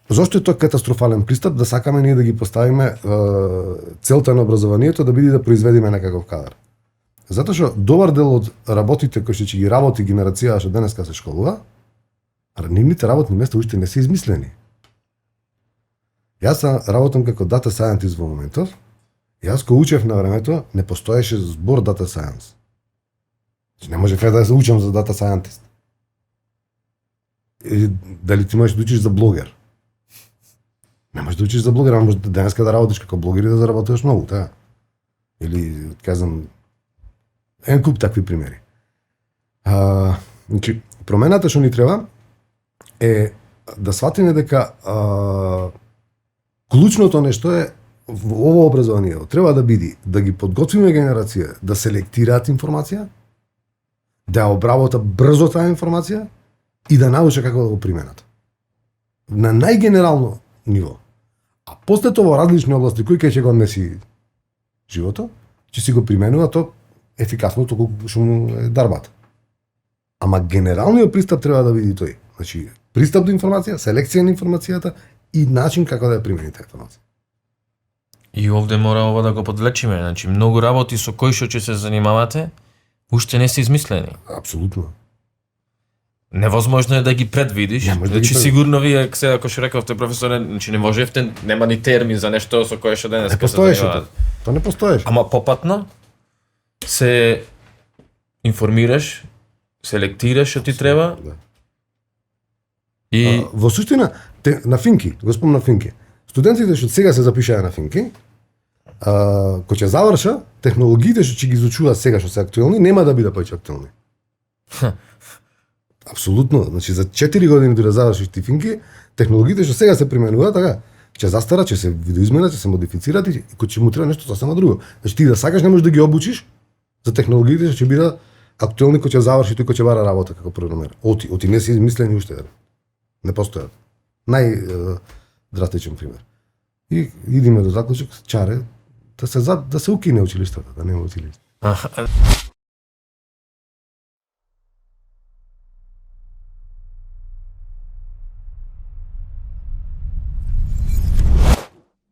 Зошто е тоа катастрофален пристап да сакаме ние да ги поставиме целта на образованието да биде да произведеме некаков кадар? Затоа што добар дел од работите кои што ќе ги работи генерацијата што денеска се школува, нивните работни места уште не се измислени. Јас работам како data scientist во моментов. Јас кога учев на времето не постоеше збор data science. Не можев да се учам за data scientist. Дали ти можеш да учиш за блогер? Не можеш да учиш за блогер, а можеш денеска да работиш како блогер и да заработиш многу, така? Или, кажам, ен куп такви примери. Значи, промената што ни треба е да сватиме дека клучното нешто е во ово образование. Треба да биде да ги подготвиме генерација, да селектираат информација, да ја обработа брзо таа информација и да научат како да го применат. На најгенерално ниво. А после тоа во различни области кои ќе го однеси животот, ќе си го применува то ефикасно толку што му е дарбата. Ама генералниот пристап треба да биде тој. Значи, пристап до информација, селекција на информацијата и начин како да ја примените информација. И овде мора ова да го подвлечиме, значи многу работи со кои што ќе се занимавате уште не се измислени. Апсолутно. Невозможно е да ги предвидиш. Значи сигурно вие сега како што рековте професоре, значи не можевте, нема ни термин за нешто со кое што денеска се занимавате. Тоа не постоеше. Ама попатно се информираш, селектираш што ти треба. Да. И во суштина на Финки, го спомна Финки. Студентите што сега се запишаа на Финки, кога ќе заврша, технологиите што ќе ги изучуваат сега што се актуелни, нема да бидат повеќе актуелни. Апсолутно, значи за 4 години дори да завршиш ти Финки, технологиите што сега се применуваат, така, ќе застара, ќе се видоизменат, ќе се модифицираат и кога ќе му треба нешто сосема друго. Значи ти да сакаш не можеш да ги обучиш за технологиите што ќе бидат актуелни кога ќе заврши тој кој ќе бара работа како програмер. Оти не се измислени уште. Не постојат. Драстичен пример. И идеме до заклучок, чаре, да се укине училиштата, да нема училиште.